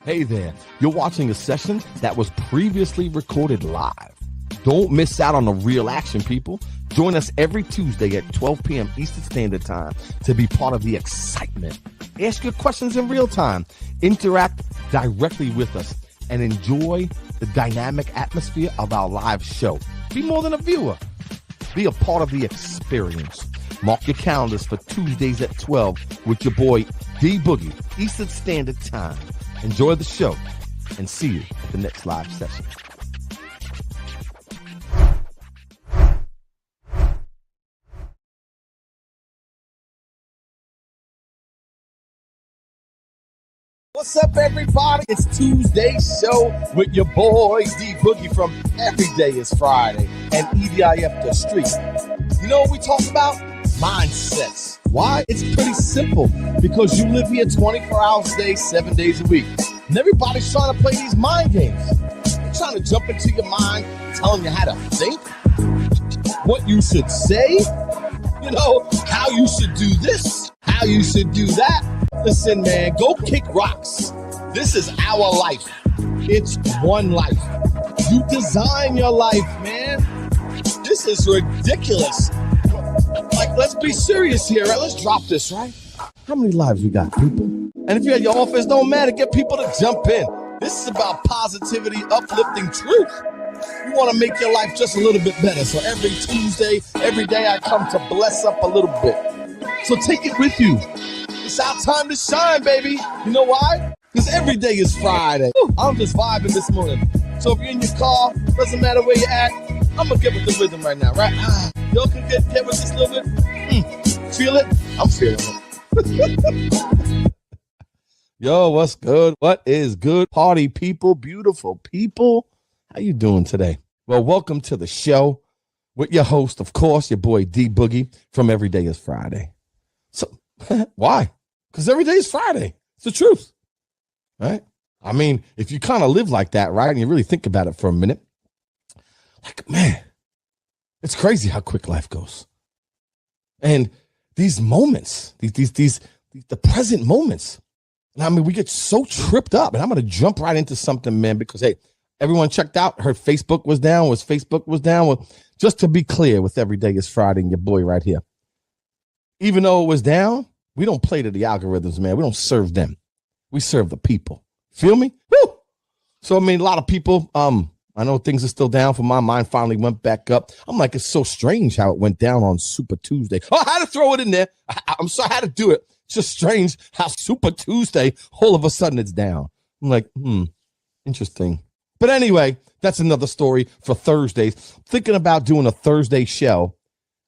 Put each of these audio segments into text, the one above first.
Hey there, you're watching a session that was previously recorded live. Don't miss out on the real action, people. Join us every Tuesday at 12 p.m. Eastern Standard Time to be part of the excitement. Ask your questions in real time, interact directly with us, and enjoy the dynamic atmosphere of our live show. Be more than a viewer. Be a part of the experience. Mark your calendars for Tuesdays at 12 with your boy D Boogie, Eastern Standard Time. Enjoy the show and see you at the next live session. What's up, everybody? It's Tuesday show with your boys D Boogie from Every Day is Friday and EDIF The Street. You know what we talk about? Mindsets. Why? It's pretty simple. Because you live here 24 hours a day, 7 days a week. And everybody's trying to play these mind games. They're trying to jump into your mind, telling you how to think, what you should say, you know, how you should do this, how you should do that. Listen, man, go kick rocks. This is our life. It's one life. You design your life, man. This is ridiculous. Like, let's be serious here, right? Let's drop this, right? How many lives we got, people? And if you're at your office, don't matter. Get people to jump in. This is about positivity, uplifting truth. You want to make your life just a little bit better. So every Tuesday, every day, I come to bless up a little bit. So take it with you. It's our time to shine, baby. You know why? Because every day is Friday. I'm just vibing this morning. So if you're in your car, doesn't matter where you're at, I'm going to get with the rhythm right now, right? Y'all can get with this a little bit. Feel it? I'm feeling it. Yo, what's good? What is good? Party people, beautiful people. How you doing today? Well, welcome to the show with your host, of course, your boy D Boogie from Every Day is Friday. So why? Because every day is Friday. It's the truth, right? I mean, if you kind of live like that, right, and you really think about it for a minute, like, man, it's crazy how quick life goes. And these moments, the present moments, and I mean, we get so tripped up. And I'm going to jump right into something, man, because, hey, everyone checked out. Her Facebook was down. Facebook was down. Well, just to be clear, with Every Day is Friday and your boy right here. Even though it was down, we don't play to the algorithms, man. We don't serve them. We serve the people. Feel me? Woo! So, I mean, a lot of people, I know things are still down for my mind. Finally went back up. I'm like, it's so strange how it went down on Super Tuesday. Oh, I had to throw it in there. I'm sorry, I had to do it. It's just strange how Super Tuesday, all of a sudden it's down. I'm like, interesting. But anyway, that's another story for Thursdays. Thinking about doing a Thursday show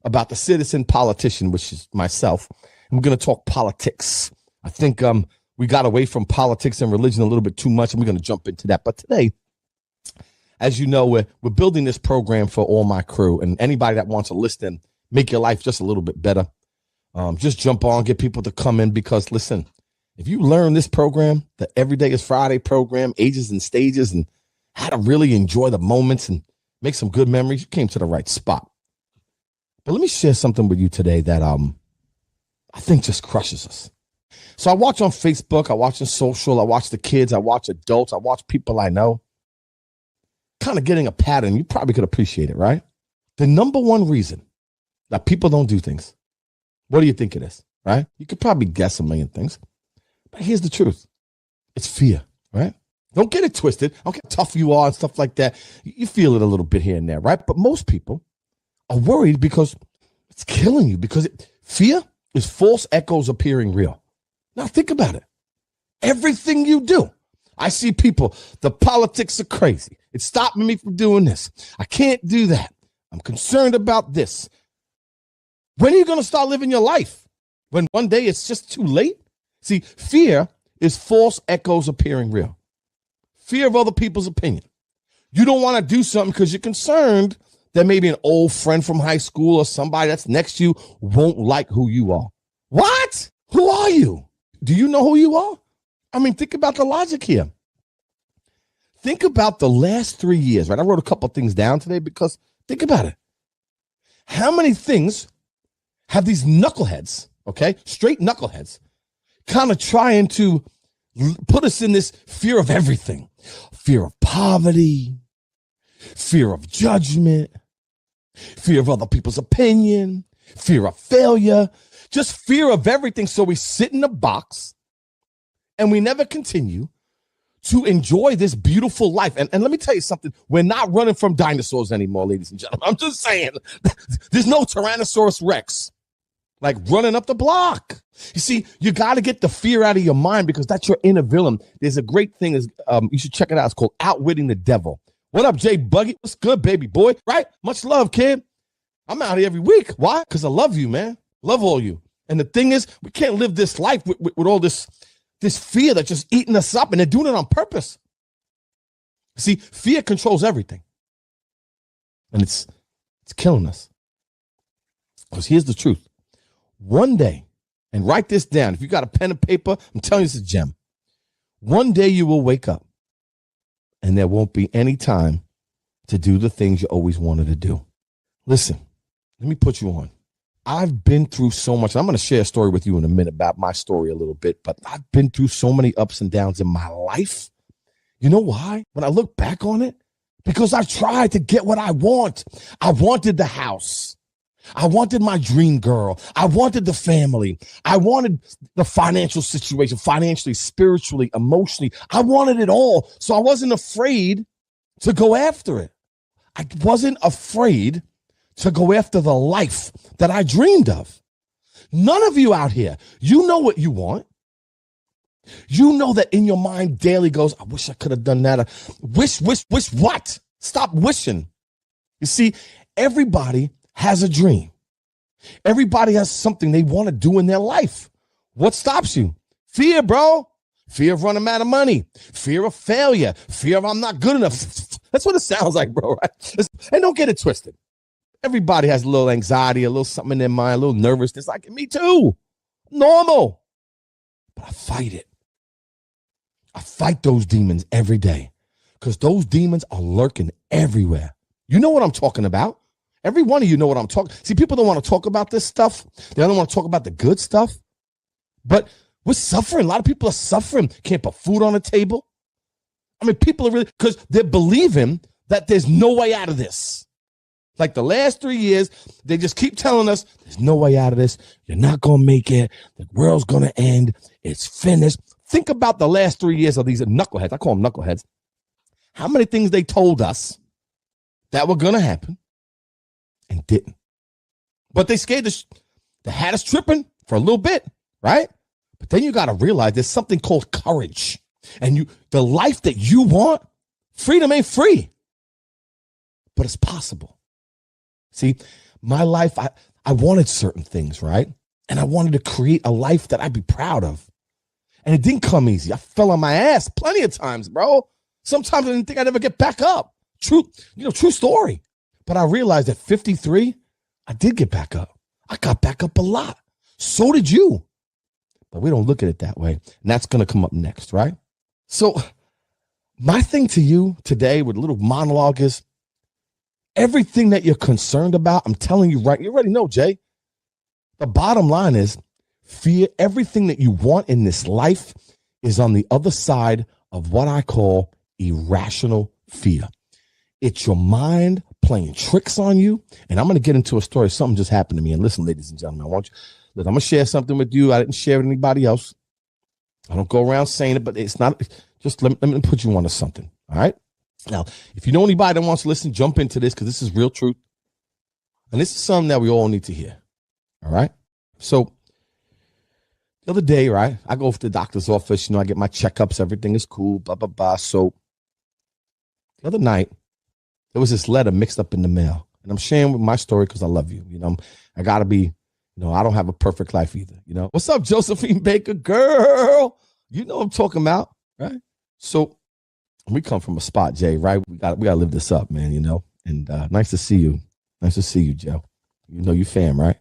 about the citizen politician, which is myself. And we're going to talk politics. I think we got away from politics and religion a little bit too much, and we're going to jump into that. But today, as you know, we're building this program for all my crew and anybody that wants to listen, make your life just a little bit better. Just jump on, get people to come in because, listen, if you learn this program, the Every Day is Friday program, ages and stages, and how to really enjoy the moments and make some good memories, you came to the right spot. But let me share something with you today that I think just crushes us. So I watch on Facebook, I watch on social, I watch the kids, I watch adults, I watch people I know. Kind of getting a pattern. You probably could appreciate it, right? The number one reason that people don't do things, what do you think it is, right? You could probably guess a million things. But here's the truth. It's fear, right? Don't get it twisted. I don't care how tough you are and stuff like that. You feel it a little bit here and there, right? But most people are worried because it's killing you. Because fear is false echoes appearing real. Now think about it. Everything you do. I see people, the politics are crazy. It's stopping me from doing this. I can't do that. I'm concerned about this. When are you going to start living your life? When one day it's just too late? See, fear is false echoes appearing real. Fear of other people's opinion. You don't want to do something because you're concerned that maybe an old friend from high school or somebody that's next to you won't like who you are. What? Who are you? Do you know who you are? I mean, think about the logic here. Think about the last 3 years, right? I wrote a couple of things down today because think about it. How many things have these knuckleheads, okay, straight knuckleheads, kind of trying to put us in this fear of everything. Fear of poverty, fear of judgment, fear of other people's opinion, fear of failure, just fear of everything. So we sit in a box and we never continue to enjoy this beautiful life. And let me tell you something. We're not running from dinosaurs anymore, ladies and gentlemen. I'm just saying, there's no Tyrannosaurus Rex like running up the block. You see, you got to get the fear out of your mind because that's your inner villain. There's a great thing. You should check it out. It's called Outwitting the Devil. What up, D Boogie? What's good, baby boy? Right? Much love, kid. I'm out here every week. Why? Because I love you, man. Love all you. And the thing is, we can't live this life with all this fear that's just eating us up, and they're doing it on purpose. See, fear controls everything. And it's killing us. Because here's the truth. One day, and write this down. If you got a pen and paper, I'm telling you, it's a gem. One day you will wake up and there won't be any time to do the things you always wanted to do. Listen, let me put you on. I've been through so much. I'm going to share a story with you in a minute about my story a little bit, but I've been through so many ups and downs in my life. You know why? When I look back on it, because I tried to get what I want. I wanted the house. I wanted my dream girl. I wanted the family. I wanted the financial situation, financially, spiritually, emotionally. I wanted it all. So I wasn't afraid to go after it. I wasn't afraid to go after the life that I dreamed of. None of you out here, you know what you want. You know that in your mind daily goes, I wish I could have done that. Wish what? Stop wishing. You see, everybody has a dream. Everybody has something they want to do in their life. What stops you? Fear, bro. Fear of running out of money. Fear of failure. Fear of I'm not good enough. That's what it sounds like, bro. Right? And don't get it twisted. Everybody has a little anxiety, a little something in their mind, a little nervousness. Like me too. Normal. But I fight it. I fight those demons every day because those demons are lurking everywhere. You know what I'm talking about. Every one of you know what I'm talking. See, people don't want to talk about this stuff. They don't want to talk about the good stuff. But we're suffering. A lot of people are suffering. Can't put food on the table. I mean, people are really, because they're believing that there's no way out of this. Like the last 3 years, they just keep telling us there's no way out of this. You're not going to make it. The world's going to end. It's finished. Think about the last 3 years of these knuckleheads. I call them knuckleheads. How many things they told us that were going to happen and didn't. But they scared us. They had us tripping for a little bit, right? But then you got to realize there's something called courage. And the life that you want, freedom ain't free, but it's possible. See, my life, I wanted certain things, right? And I wanted to create a life that I'd be proud of. And it didn't come easy. I fell on my ass plenty of times, bro. Sometimes I didn't think I'd ever get back up. True story. But I realized at 53, I did get back up. I got back up a lot. So did you. But we don't look at it that way. And that's going to come up next, right? So my thing to you today with a little monologue is everything that you're concerned about, I'm telling you right, you already know, Jay. The bottom line is fear. Everything that you want in this life is on the other side of what I call irrational fear. It's your mind playing tricks on you. And I'm going to get into a story. Something just happened to me. And listen, ladies and gentlemen, I'm going to share something with you. I didn't share with anybody else. I don't go around saying it, but it's not, just let me put you onto something. All right. Now, if you know anybody that wants to listen, jump into this because this is real truth. And this is something that we all need to hear. All right. So the other day, right, I go to the doctor's office. I get my checkups. Everything is cool, blah, blah, blah. So the other night, there was this letter mixed up in the mail. And I'm sharing with my story because I love you. I got to be, I don't have a perfect life either. What's up, Josephine Baker? Girl, you know what I'm talking about, right? So we come from a spot, Jay, right? We got to live this up, man, And nice to see you. Nice to see you, Joe. You fam, right?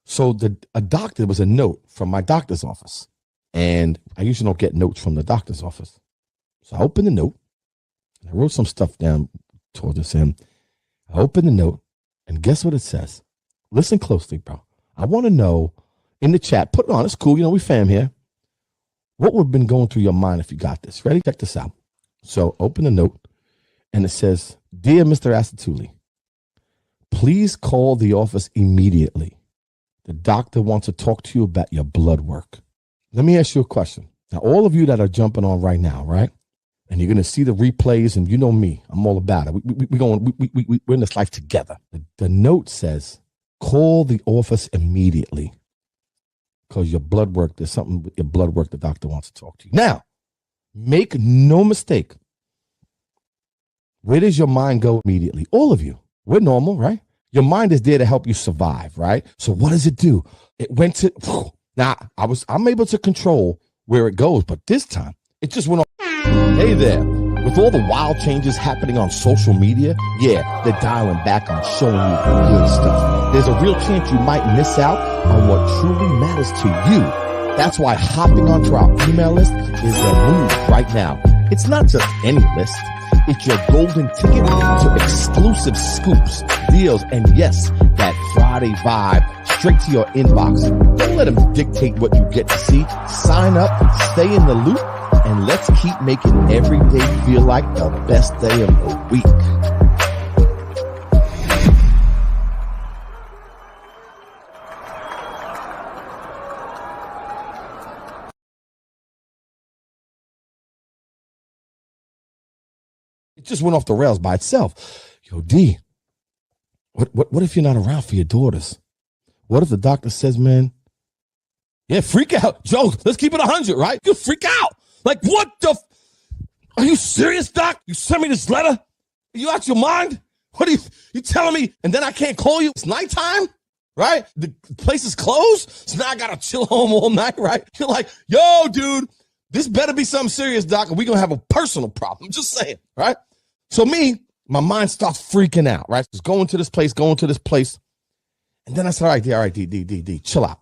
So there was a note from my doctor's office. And I usually don't get notes from the doctor's office. So I opened the note. And I wrote some stuff down towards him. I opened the note. And guess what it says? Listen closely, bro. I want to know in the chat, put it on. It's cool. We fam here. What would have been going through your mind if you got this? Ready? Check this out. So open the note, and it says, "Dear Mr. Asatuli, please call the office immediately. The doctor wants to talk to you about your blood work." Let me ask you a question. Now, all of you that are jumping on right now, right? And you're going to see the replays, and you know me. I'm all about it. We're in this life together. The note says, call the office immediately because your blood work, there's something with your blood work the doctor wants to talk to you. Now, make no mistake. Where does your mind go immediately? All of you. We're normal, right? Your mind is there to help you survive, right? So what does it do? It went to, now I'm able to control where it goes, but this time it just went on. Hey there. With all the wild changes happening on social media, yeah, they're dialing back on showing you the good stuff. There's a real chance you might miss out on what truly matters to you. That's why hopping onto our email list is the move right now. It's not just any list. It's your golden ticket to exclusive scoops, deals, and yes, that Friday vibe straight to your inbox. Don't let them dictate what you get to see. Sign up, stay in the loop, and let's keep making every day feel like the best day of the week. It just went off the rails by itself. Yo, D, what if you're not around for your daughters? What if the doctor says, man, yeah, freak out. Joe, let's keep it 100, right? You freak out. Like, what the? Are you serious, doc? You sent me this letter? Are you out your mind? What are you telling me? And then I can't call you? It's nighttime, right? The place is closed. So now I got to chill home all night, right? You're like, yo, dude, this better be something serious, doc, or we're going to have a personal problem. I'm just saying, right? So my mind starts freaking out, right? Just going to this place. And then I said, all right, D, chill out.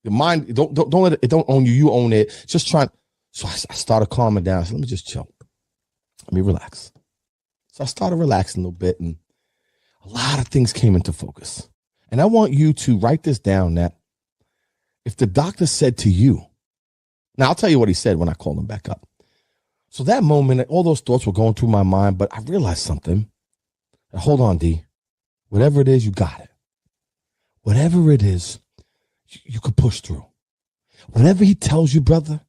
Your mind, don't let it don't own you. You own it. Just trying. So I started calming down. So let me just chill. Let me relax. So I started relaxing a little bit, and a lot of things came into focus. And I want you to write this down, that if the doctor said to you, now I'll tell you what he said when I called him back up. So that moment, all those thoughts were going through my mind, but I realized something. Hold on, D. Whatever it is, you got it. Whatever it is, you could push through. Whatever he tells you, brother,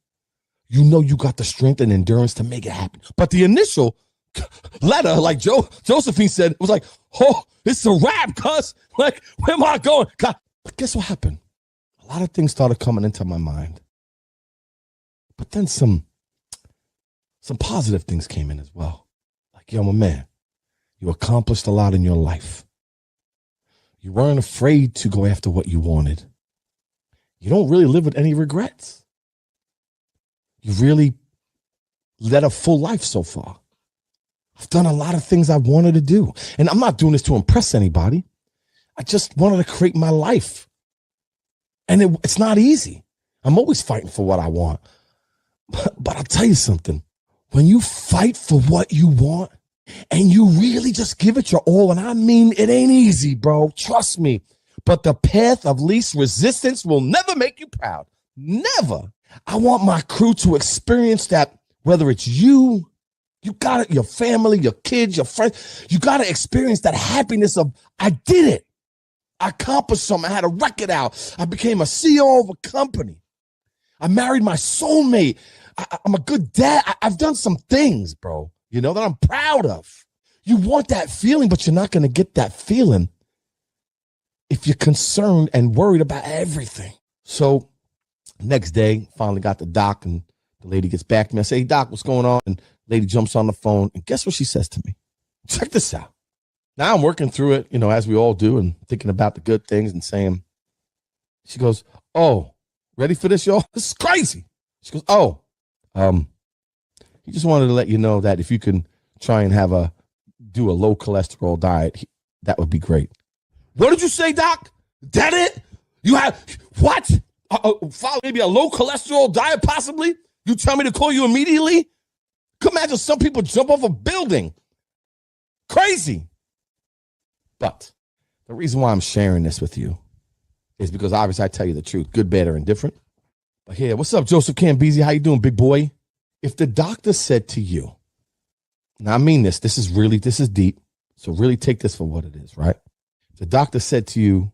you know you got the strength and endurance to make it happen. But the initial letter, like Josephine said, it was like, oh, it's a wrap, cuz. Like, where am I going? God. But guess what happened? A lot of things started coming into my mind. But then some positive things came in as well. Like, yo, my man, you accomplished a lot in your life. You weren't afraid to go after what you wanted. You don't really live with any regrets. You really led a full life so far. I've done a lot of things I wanted to do. And I'm not doing this to impress anybody. I just wanted to create my life. And it's not easy. I'm always fighting for what I want. But I'll tell you something. When you fight for what you want and you really just give it your all, and I mean, it ain't easy, bro. Trust me. But the path of least resistance will never make you proud. Never. I want my crew to experience that, whether it's you got it, your family, your kids, your friends, you got to experience that happiness of, I did it. I accomplished something. I had a record out. I became a CEO of a company. I married my soulmate. I'm a good dad. I've done some things, bro, that I'm proud of. You want that feeling, but you're not going to get that feeling if you're concerned and worried about everything. So next day, finally got the doc, and the lady gets back to me. I say, hey, doc, what's going on? And the lady jumps on the phone, and guess what she says to me? Check this out. Now I'm working through it, as we all do, and thinking about the good things and saying, she goes, oh, ready for this, y'all? This is crazy. She goes, oh, he just wanted to let you know that if you can try and do a low cholesterol diet, that would be great. What did you say, doc? That it? You have, what? Follow maybe a low cholesterol diet, possibly? You tell me to call you immediately? Could imagine some people jump off a building. Crazy. But the reason why I'm sharing this with you is because obviously I tell you the truth, good, bad, or indifferent. But here, what's up, Joseph Cambeezy? How you doing, big boy? If the doctor said to you, now I mean this is deep. So really take this for what it is, right? If the doctor said to you,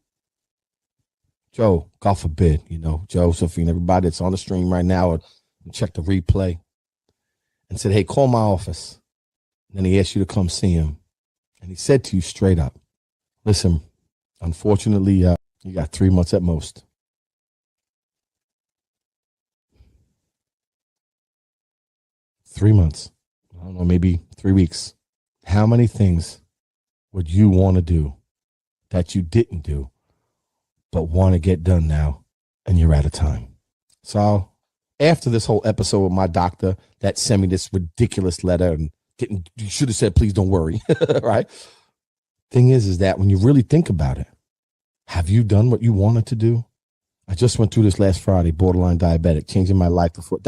Joe, God forbid, Joseph and everybody that's on the stream right now, or check the replay, and said, hey, call my office. And then he asked you to come see him. And he said to you straight up, listen, unfortunately, you got 3 months at most. Three months. I don't know, maybe 3 weeks. How many things would you want to do that you didn't do, but want to get done now, and you're out of time? So after this whole episode with my doctor that sent me this ridiculous letter and you should have said, please don't worry, right? Thing is that when you really think about it, have you done what you wanted to do? I just went through this last Friday, borderline diabetic, changing my life before.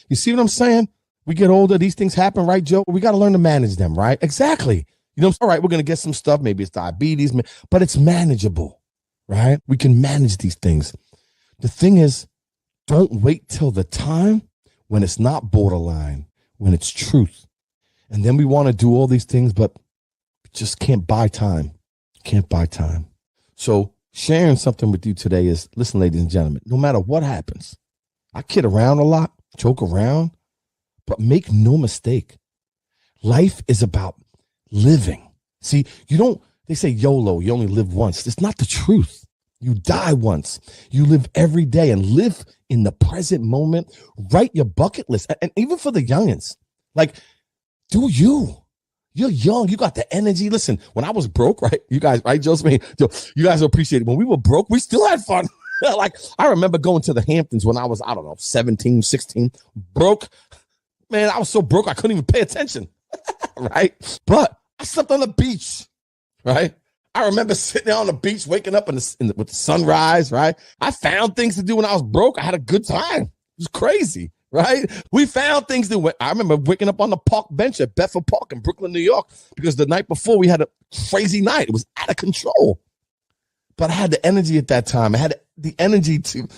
You see what I'm saying? We get older, these things happen, right, Joe? We got to learn to manage them, right? Exactly. All right, we're going to get some stuff. Maybe it's diabetes, but it's manageable, right? We can manage these things. The thing is, don't wait till the time when it's not borderline, when it's truth. And then we want to do all these things, but just can't buy time. Can't buy time. So sharing something with you today is, listen, ladies and gentlemen, no matter what happens, I kid around a lot, joke around, but make no mistake. Life is about living. See, they say YOLO, you only live once. It's not the truth. You die once. You live every day and live in the present moment. Write your bucket list. And even for the youngins, like, do you. You're young. You got the energy. Listen, when I was broke, right? You guys, right, Joseph? You guys will appreciate it. When we were broke, we still had fun. Like, I remember going to the Hamptons when I was, 17, 16, broke. Man, I was so broke, I couldn't even pay attention, right? But I slept on the beach, right? I remember sitting there on the beach, waking up with the sunrise, right? I found things to do when I was broke. I had a good time. It was crazy, right? We found things to do. I remember waking up on the park bench at Bedford Park in Brooklyn, New York, because the night before we had a crazy night. It was out of control. But I had the energy at that time. I had the energy to,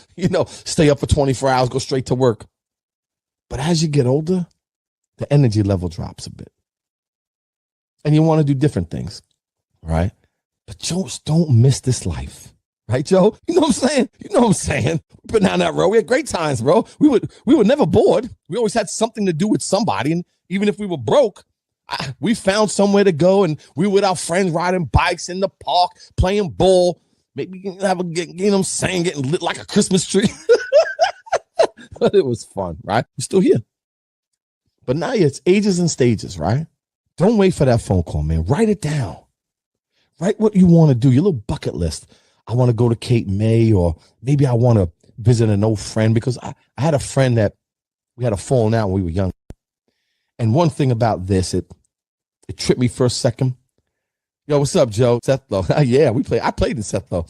stay up for 24 hours, go straight to work. But as you get older, the energy level drops a bit. And you want to do different things, right? But just don't miss this life. Right, Joe? You know what I'm saying? We've been down that road. We had great times, bro. We were never bored. We always had something to do with somebody. And even if we were broke, we found somewhere to go. And we were with our friends riding bikes in the park, playing ball. Maybe getting lit like a Christmas tree. But it was fun, right? We're still here. But now it's ages and stages, right? Don't wait for that phone call, man. Write it down. Write what you want to do, your little bucket list. I want to go to Cape May, or maybe I want to visit an old friend, because I had a friend that we had a falling out when we were young. And one thing about this, it tripped me for a second. Yo, what's up, Joe? Seth Low. Yeah, I played in Seth Low.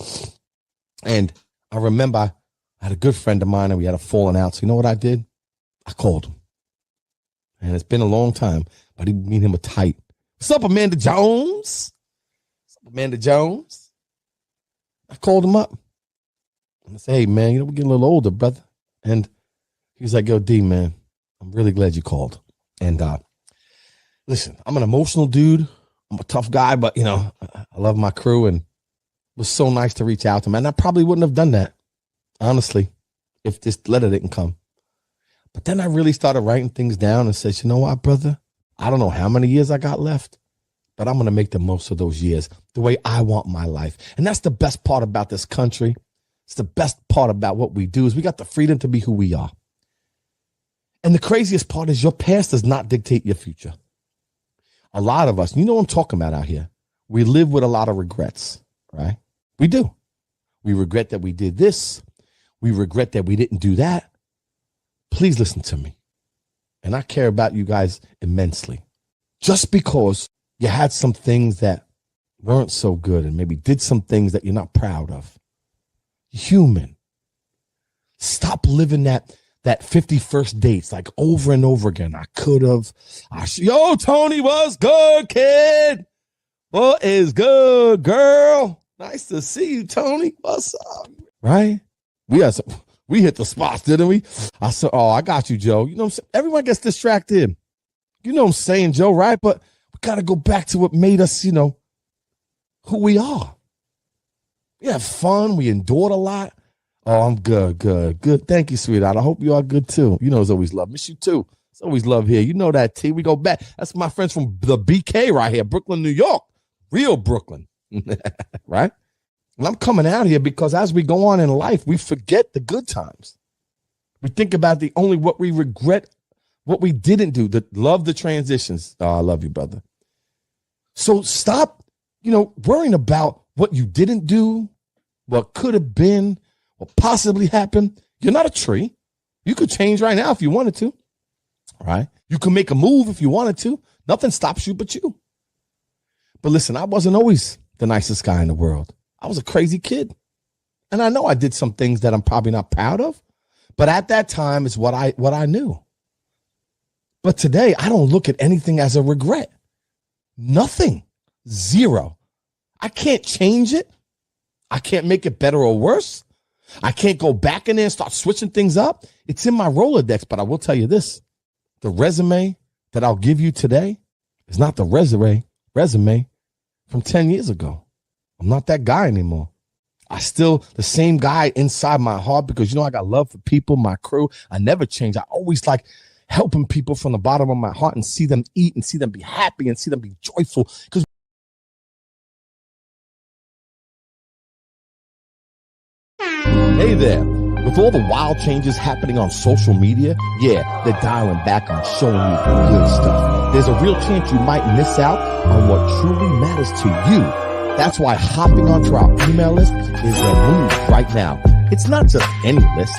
And I remember I had a good friend of mine and we had a falling out. So you know what I did? I called him. And it's been a long time, but me and him were tight. What's up, Amanda Jones? What's up, Amanda Jones? I called him up. And I said, hey, man, we're getting a little older, brother. And he was like, yo, D, man, I'm really glad you called. And listen, I'm an emotional dude. I'm a tough guy, but, I love my crew, and it was so nice to reach out to him. And I probably wouldn't have done that, honestly, if this letter didn't come. But then I really started writing things down and said, you know what, brother? I don't know how many years I got left, but I'm going to make the most of those years the way I want my life. And that's the best part about this country. It's the best part about what we do is we got the freedom to be who we are. And the craziest part is your past does not dictate your future. A lot of us, you know what I'm talking about out here, we live with a lot of regrets, right? We do. We regret that we did this. We regret that we didn't do that. Please listen to me. And I care about you guys immensely. Just because you had some things that weren't so good and maybe did some things that you're not proud of. Human. Stop living that 51st dates like over and over again. I could have. Yo, Tony, what's good, kid? What is good, girl? Nice to see you, Tony. What's up? Right? We are some, We hit the spots, didn't we? I said, oh, I got you, Joe. You know what I'm saying? Everyone gets distracted. You know what I'm saying, Joe, right? But we got to go back to what made us, who we are. We have fun. We endured a lot. Oh, I'm good. Thank you, sweetheart. I hope you are good, too. You know it's always love. Miss you, too. It's always love here. You know that, T. We go back. That's my friends from the BK right here, Brooklyn, New York. Real Brooklyn, right? And I'm coming out here because as we go on in life, we forget the good times. We think about what we regret, what we didn't do, love the transitions. Oh, I love you, brother. So stop, worrying about what you didn't do, what could have been, what possibly happened. You're not a tree. You could change right now if you wanted to, right? You can make a move if you wanted to. Nothing stops you but you. But listen, I wasn't always the nicest guy in the world. I was a crazy kid. And I know I did some things that I'm probably not proud of, but at that time it's what I knew. But today I don't look at anything as a regret. Nothing. Zero. I can't change it. I can't make it better or worse. I can't go back in there and start switching things up. It's in my Rolodex, but I will tell you this. The resume that I'll give you today is not the resume from 10 years ago. I'm not that guy anymore. I still the same guy inside my heart because, I got love for people, my crew. I never change. I always like helping people from the bottom of my heart and see them eat and see them be happy and see them be joyful. Because hey there. With all the wild changes happening on social media, they're dialing back on showing you the good stuff. There's a real chance you might miss out on what truly matters to you. That's why hopping onto our email list is a move right now. It's not just any list.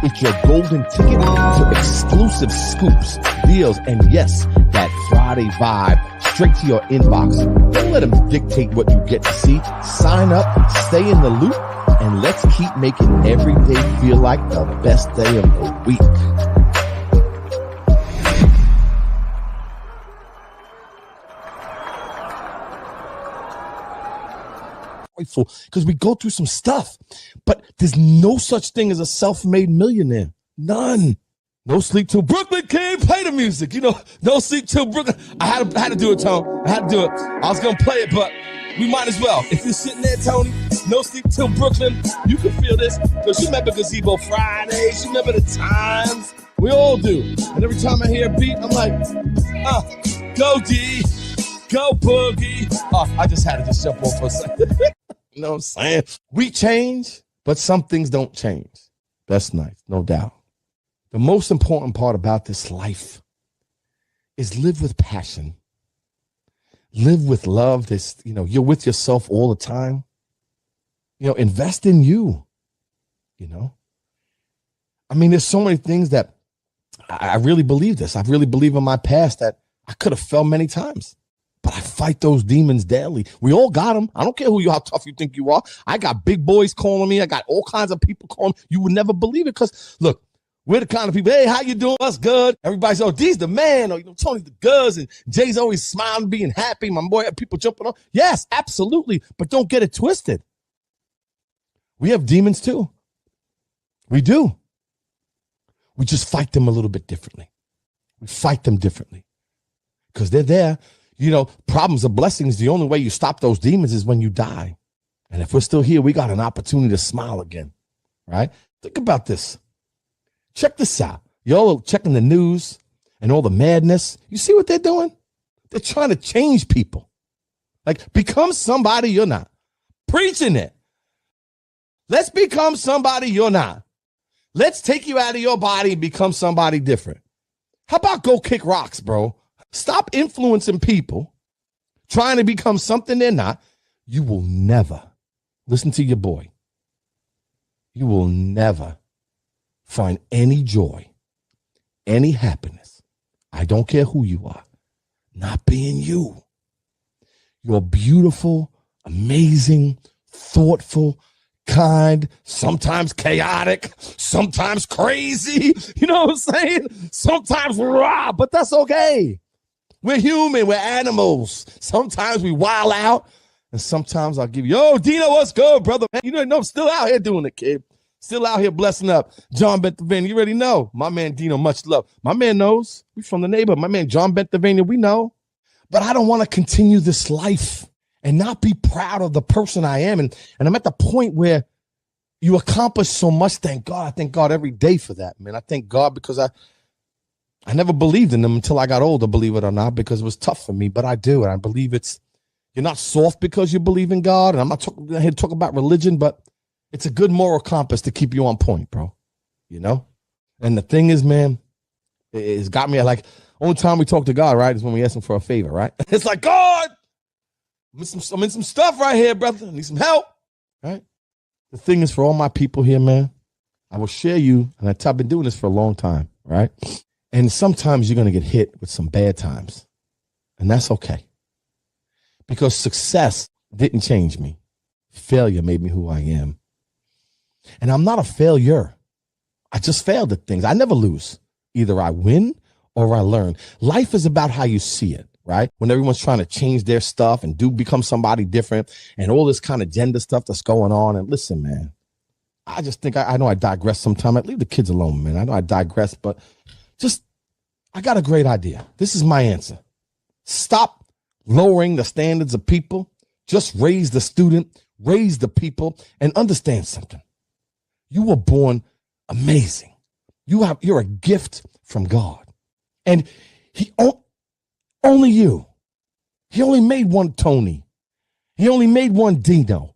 It's your golden ticket to exclusive scoops, deals, and yes, that Friday vibe straight to your inbox. Don't let them dictate what you get to see. Sign up, stay in the loop, and let's keep making every day feel like the best day of the week. Because we go through some stuff, but there's no such thing as a self-made millionaire. None. No sleep till Brooklyn came. Play the music. No sleep till Brooklyn. I had to do it, Tony. I had to do it. I was going to play it, but we might as well. If you're sitting there, Tony, no sleep till Brooklyn, you can feel this. Because you remember Gazebo Fridays. You remember the times. We all do. And every time I hear a beat, I'm like, go D, go Boogie. I just had to just jump off for a second. You know what I'm saying? We change, but some things don't change. That's nice, no doubt. The most important part about this life is live with passion. Live with love. You're with yourself all the time. Invest in you. There's so many things that I really believe this. I really believe in my past that I could have fell many times. But I fight those demons daily. We all got them. I don't care how tough you think you are. I got big boys calling me. I got all kinds of people calling. You would never believe it because, look, we're the kind of people, hey, how you doing? Us good. Everybody's, D's the man. Or, Tony's the goods. And Jay's always smiling, being happy. My boy, people jumping on. Yes, absolutely. But don't get it twisted. We have demons too. We do. We just fight them a little bit differently. We fight them differently because they're there. Problems are blessings. The only way you stop those demons is when you die. And if we're still here, we got an opportunity to smile again, right? Think about this. Check this out. Y'all are checking the news and all the madness. You see what they're doing? They're trying to change people. Like, become somebody you're not. Preaching it. Let's become somebody you're not. Let's take you out of your body and become somebody different. How about go kick rocks, bro? Stop influencing people, trying to become something they're not. You will never, listen to your boy, you will never find any joy, any happiness. I don't care who you are, not being you. You're beautiful, amazing, thoughtful, kind, sometimes chaotic, sometimes crazy. You know what I'm saying? Sometimes raw, but that's okay. We're human. We're animals. Sometimes we wild out, and sometimes I'll give you, Dino, what's good, brother? Man, I'm still out here doing it, kid. Still out here blessing up. John Bentavania, you already know. My man Dino, much love. My man knows. We from the neighborhood. My man John Bentavania, we know. But I don't want to continue this life and not be proud of the person I am. And I'm at the point where you accomplish so much. Thank God. I thank God every day for that, man. I thank God because I never believed in them until I got older, believe it or not, because it was tough for me. But I do. And I believe you're not soft because you believe in God. And I'm not here to talk about religion, but it's a good moral compass to keep you on point, bro. You know? And the thing is, man, it's got me like, only time we talk to God, right, is when we ask him for a favor, right? It's like, God, I'm in some stuff right here, brother. I need some help, right? The thing is, for all my people here, man, I will share you, and I've been doing this for a long time, right? And sometimes you're going to get hit with some bad times, and that's okay. Because success didn't change me. Failure made me who I am. And I'm not a failure. I just failed at things. I never lose. Either I win or I learn. Life is about how you see it, right? When everyone's trying to change their stuff and become somebody different and all this kind of gender stuff that's going on. And listen, man, I just think I know I digress sometimes. I leave the kids alone, man. I know I digress, but I got a great idea. This is my answer. Stop lowering the standards of people. Just raise the student, raise the people, and understand something. You were born amazing. You're a gift from God. And only you. He only made one Tony. He only made one Dino.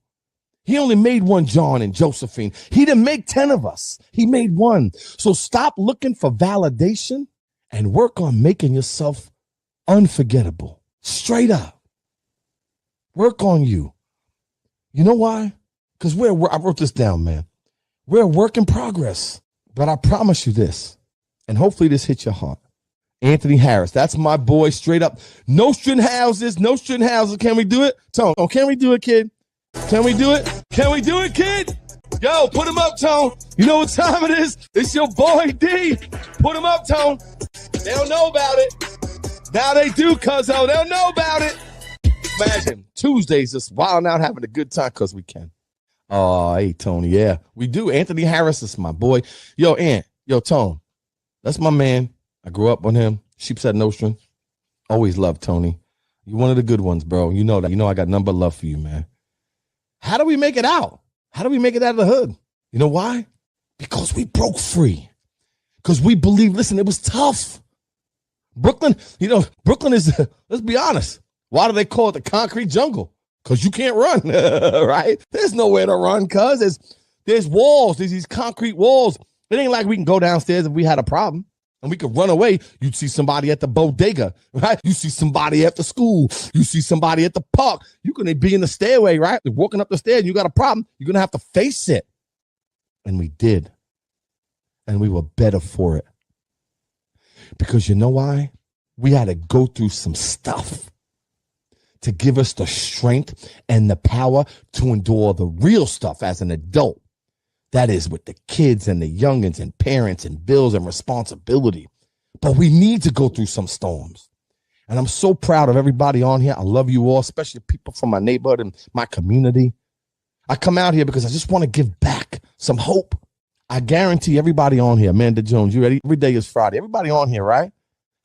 He only made one John and Josephine. He didn't make 10 of us. He made one. So stop looking for validation and work on making yourself unforgettable. Straight up. Work on you. You know why? Because I wrote this down, man. We're a work in progress. But I promise you this, and hopefully this hits your heart. Anthony Harris, that's my boy, straight up. No string houses. Can we do it? Tone, can we do it, kid? Can we do it? Can we do it, kid? Yo, put him up, Tone. You know what time it is? It's your boy, D. Put him up, Tone. They don't know about it. Now they do, cuzzo. They'll know about it. Imagine Tuesdays just wilding out, having a good time because we can. Oh, hey, Tony. Yeah, we do. Anthony Harris is my boy. Yo, Ant. Yo, Tone. That's my man. I grew up on him. Sheepshead Nostrum. Always loved Tony. You're one of the good ones, bro. You know that. You know I got nothing but love for you, man. How do we make it out? How do we make it out of the hood? You know why? Because we broke free. Because we believe, listen, it was tough. Brooklyn is, let's be honest. Why do they call it the concrete jungle? Because you can't run, right? There's nowhere to run, cuz there's walls. There's these concrete walls. It ain't like we can go downstairs if we had a problem and we could run away. You'd see somebody at the bodega, right? You see somebody after school. You see somebody at the park. You can be in the stairway, right? You're walking up the stairs and you got a problem. You're going to have to face it. And we did. And we were better for it. Because you know why? We had to go through some stuff to give us the strength and the power to endure the real stuff as an adult. That is with the kids and the youngins and parents and bills and responsibility. But we need to go through some storms. And I'm so proud of everybody on here. I love you all, especially people from my neighborhood and my community. I come out here because I just want to give back some hope. I guarantee everybody on here, Amanda Jones, you ready? Every day is Friday. Everybody on here, right?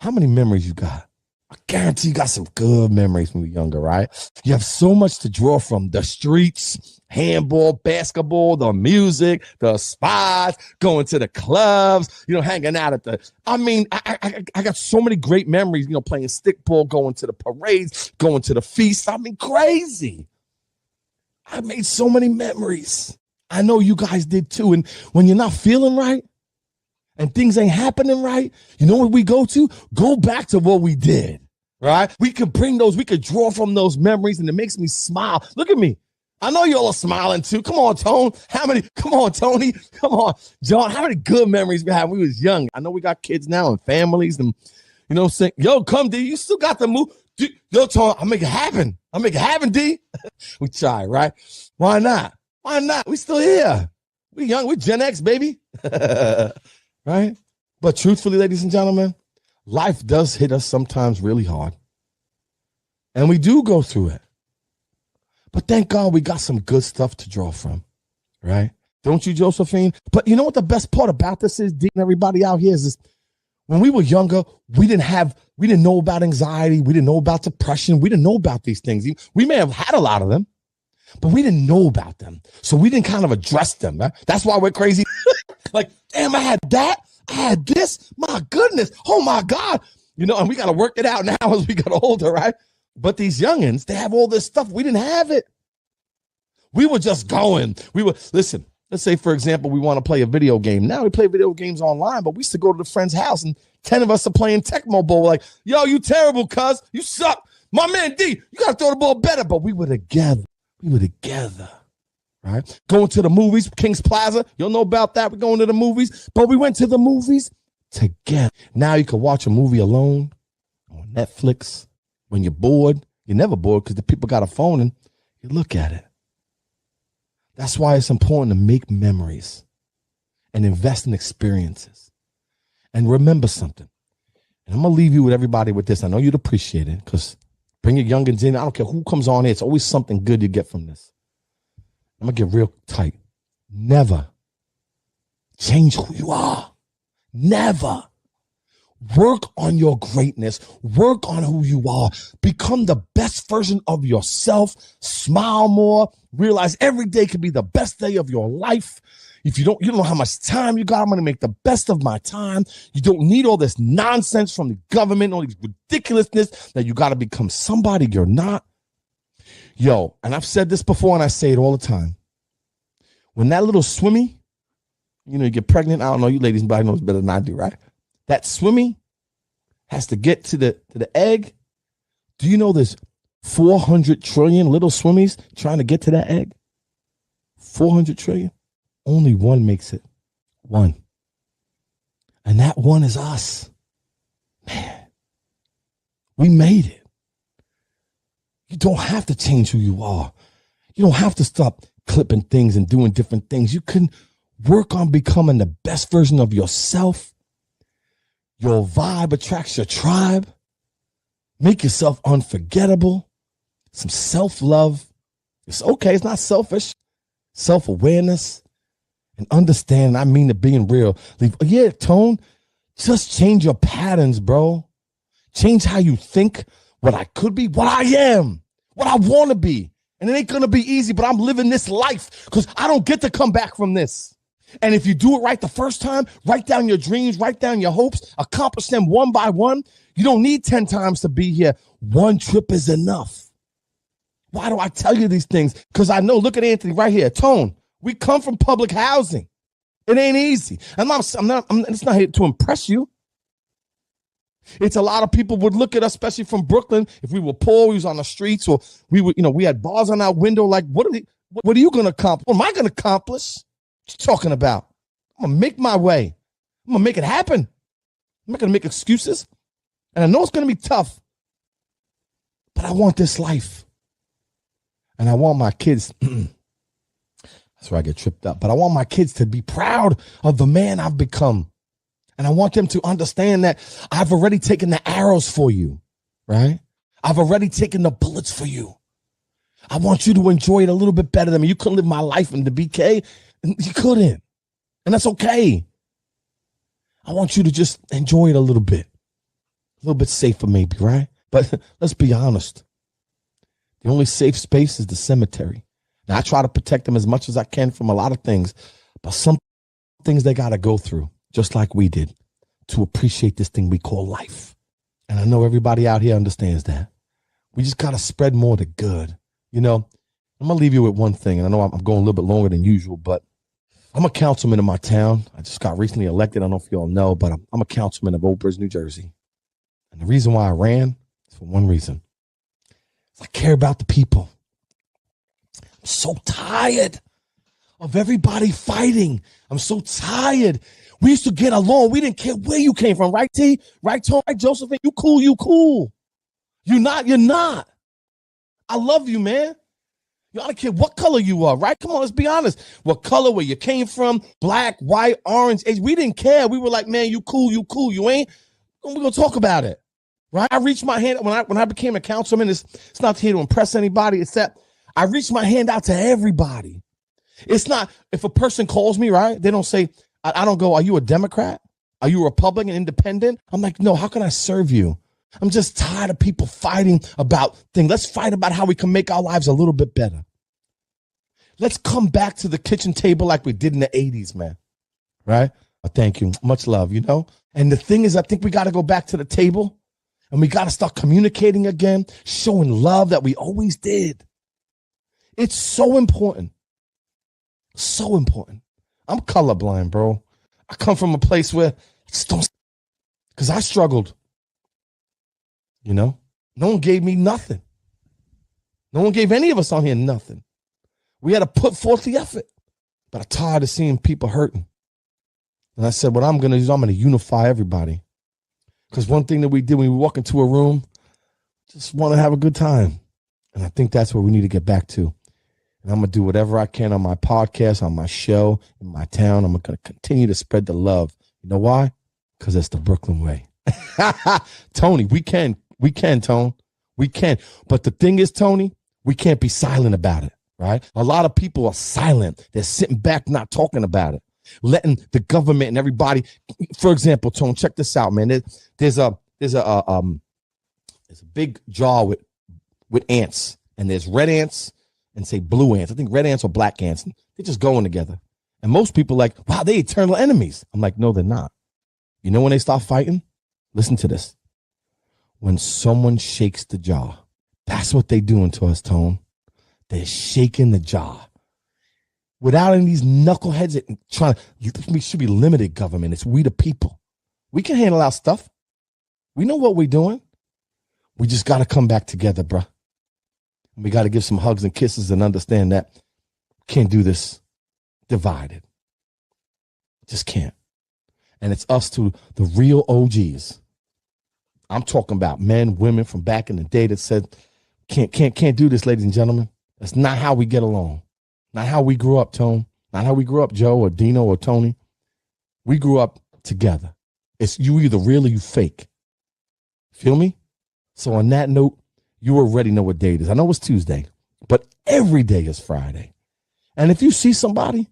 How many memories you got? I guarantee you got some good memories when you were younger, right? You have so much to draw from. The streets, handball, basketball, the music, the spots, going to the clubs, hanging out at I got so many great memories, playing stickball, going to the parades, going to the feasts. Crazy. I made so many memories. I know you guys did too. And when you're not feeling right and things ain't happening right, you know what we go to? Go back to what we did, right? We could draw from those memories, and it makes me smile. Look at me. I know y'all are smiling too. Come on, Tone. Come on, Tony. Come on, John. How many good memories we had when we was young? I know we got kids now and families and, saying, yo, come, D. You still got the move. Yo, Tone, I'll make it happen. D. We try, right? Why not? We still here. We young. We're Gen X, baby. Right? But truthfully, ladies and gentlemen, life does hit us sometimes really hard. And we do go through it. But thank God we got some good stuff to draw from, right? Don't you, Josephine? But you know what the best part about this is, D, and everybody out here, is this: when we were younger, we didn't know about anxiety. We didn't know about depression. We didn't know about these things. We may have had a lot of them, but we didn't know about them. So we didn't kind of address them. Right? That's why we're crazy. Like, damn, I had that. I had this. My goodness. Oh, my God. You know, and we got to work it out now as we get older, right? But these youngins, they have all this stuff. We didn't have it. We were just going. Listen, let's say, for example, we want to play a video game. Now we play video games online, but we used to go to the friend's house and 10 of us are playing Tecmo Bowl. Like, yo, you terrible, cuz. You suck. My man D, you got to throw the ball better. But we were together. Right? Going to the movies, King's Plaza. You'll know about that. We're going to the movies. But we went to the movies together. Now you can watch a movie alone on Netflix. When you're bored, you're never bored because the people got a phone and you look at it. That's why it's important to make memories and invest in experiences. And remember something. And I'm going to leave you with everybody with this. I know you'd appreciate it because bring your youngins in. I don't care who comes on here. It's always something good you get from this. I'm going to get real tight. Never change who you are. Never. Work on your greatness. Work on who you are. Become the best version of yourself. Smile more. Realize every day can be the best day of your life. If you don't know how much time you got. I'm going to make the best of my time. You don't need all this nonsense from the government, all these ridiculousness that you got to become somebody you're not. Yo, and I've said this before and I say it all the time. When that little swimmy, you know, you get pregnant. I don't know, you ladies probably know better than I do, right? That swimmy has to get to the egg. Do you know there's 400 trillion little swimmies trying to get to that egg? 400 trillion. Only one makes it. One. And that one is us. Man, we made it. You don't have to change who you are. You don't have to stop clipping things and doing different things. You can work on becoming the best version of yourself. Your vibe attracts your tribe. Make yourself unforgettable. Some self-love. It's okay. It's not selfish. Self-awareness and understanding. I mean, to being real. Yeah, Tone, just change your patterns, bro. Change how you think. What I could be, what I am, what I want to be. And it ain't going to be easy, but I'm living this life because I don't get to come back from this. And if you do it right the first time, write down your dreams, write down your hopes, accomplish them one by one. You don't need 10 times to be here. One trip is enough. Why do I tell you these things? Because I know, look at Anthony right here. Tone, we come from public housing. It ain't easy. It's not here to impress you. It's a lot of people would look at us, especially from Brooklyn. If we were poor, we was on the streets, or we had bars on our window. Like, what are you going to accomplish? What am I going to accomplish? What you talking about? I'm going to make my way. I'm going to make it happen. I'm not going to make excuses. And I know it's going to be tough, but I want this life. And I want my kids. That's where I get tripped up. But I want my kids to be proud of the man I've become. And I want them to understand that I've already taken the arrows for you, right? I've already taken the bullets for you. I want you to enjoy it a little bit better than me. You couldn't live my life in the BK. You couldn't. And that's okay. I want you to just enjoy it a little bit safer maybe, right? But let's be honest. The only safe space is the cemetery. Now, I try to protect them as much as I can from a lot of things, but some things they got to go through, just like we did, to appreciate this thing we call life. And I know everybody out here understands that. We just got to spread more of the good. You know, I'm going to leave you with one thing. And I know I'm going a little bit longer than usual, but I'm a councilman in my town. I just got recently elected. I don't know if you all know, but I'm a councilman of Old Bridge, New Jersey. And the reason why I ran is for one reason. I care about the people. I'm so tired of everybody fighting. I'm so tired. We used to get along. We didn't care where you came from, right, T? Right, Tony? Right, Josephine? You cool. You're not. I love you, man. You don't care what color you are, right? Come on, let's be honest. What color, where you came from, black, white, orange, age. We didn't care. We were like, man, you cool. You ain't. We're going to talk about it, right? I reached my hand when I became a councilman. It's not here to impress anybody. It's that I reached my hand out to everybody. It's not, if a person calls me, right, they don't say, I don't go, are you a Democrat? Are you a Republican, independent? I'm like, no, how can I serve you? I'm just tired of people fighting about things. Let's fight about how we can make our lives a little bit better. Let's come back to the kitchen table like we did in the 80s, man. Right? Thank you. Much love, you know? And the thing is, I think we got to go back to the table and we got to start communicating again, showing love that we always did. It's so important. So important. I'm colorblind, bro. I come from a place where I just don't, because I struggled. You know, no one gave me nothing. No one gave any of us on here nothing. We had to put forth the effort. But I'm tired of seeing people hurting. And I said, what I'm going to do is I'm going to unify everybody. Because one thing that we did when we walk into a room, just want to have a good time. And I think that's what we need to get back to. And I'm going to do whatever I can on my podcast, on my show, in my town. I'm going to continue to spread the love. You know why? Because it's the Brooklyn way. Tony, we can, Tone. We can. But the thing is, Tony, we can't be silent about it, right? A lot of people are silent. They're sitting back, not talking about it. Letting the government and everybody, for example, Tone, check this out, man. There's a big jar with ants, and there's red ants and say blue ants. I think red ants or black ants. They're just going together. And most people are like, wow, they eternal enemies. I'm like, no, they're not. You know when they start fighting? Listen to this. When someone shakes the jar, that's what they're doing to us, Tone. They're shaking the jar. Without any of these knuckleheads that trying to, we should be limited government. It's we the people. We can handle our stuff. We know what we're doing. We just got to come back together, bruh. We got to give some hugs and kisses and understand that we can't do this divided. Just can't. And it's us to the real OGs. I'm talking about men, women from back in the day that said, can't do this, ladies and gentlemen. That's not how we get along. Not how we grew up, Tone. Not how we grew up, Joe or Dino or Tony. We grew up together. It's you either real or you fake. Feel me? So on that note, you already know what day it is. I know it's Tuesday, but every day is Friday. And if you see somebody,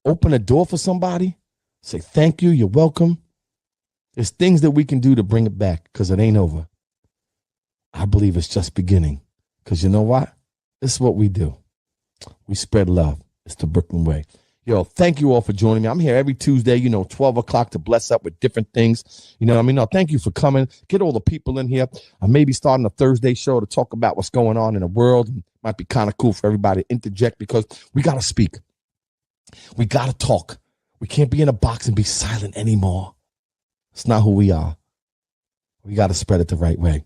open a door for somebody, say thank you, you're welcome. There's things that we can do to bring it back because it ain't over. I believe it's just beginning because you know what? This is what we do. We spread love. It's the Brooklyn way. Yo, thank you all for joining me. I'm here every Tuesday, 12 o'clock to bless up with different things. You know what I mean? No, thank you for coming. Get all the people in here. I may be starting a Thursday show to talk about what's going on in the world. It might be kind of cool for everybody to interject because we got to speak. We got to talk. We can't be in a box and be silent anymore. It's not who we are. We got to spread it the right way.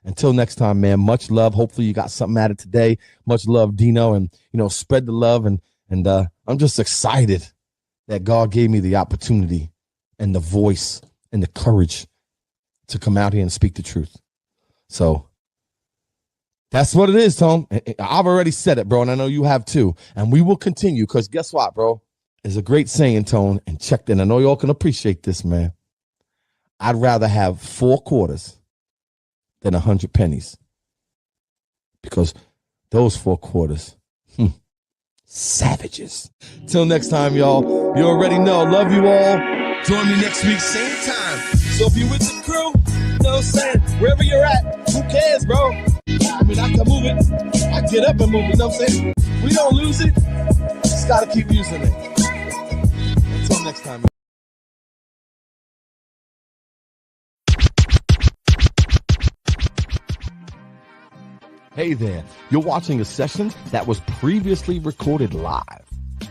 Until next time, man, much love. Hopefully you got something out of today. Much love, Dino, and, spread the love. And I'm just excited that God gave me the opportunity and the voice and the courage to come out here and speak the truth. So that's what it is, Tom. I've already said it, bro, and I know you have too. And we will continue because guess what, bro? There's a great saying, Tone, and check in. I know you all can appreciate this, man. I'd rather have 4 quarters than 100 pennies because those 4 quarters, savages. Till next time, y'all. You already know. Love you all. Join me next week, same time. So if you're with the crew, you know what I'm saying? Wherever you're at, who cares, bro? I mean, I can move it. I get up and move it. You know what I'm saying? We don't lose it. Just got to keep using it. Until next time. Hey there, you're watching a session that was previously recorded live.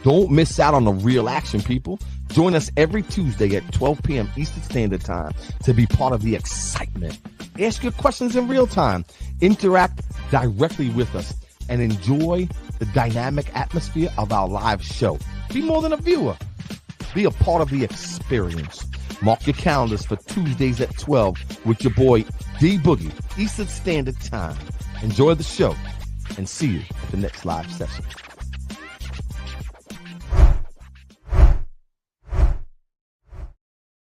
Don't miss out on the real action, people. Join us every Tuesday at 12 p.m. Eastern Standard Time to be part of the excitement. Ask your questions in real time, interact directly with us, and enjoy the dynamic atmosphere of our live show. Be more than a viewer. Be a part of the experience. Mark your calendars for Tuesdays at 12 with your boy D Boogie, Eastern Standard Time. Enjoy the show and see you at the next live session.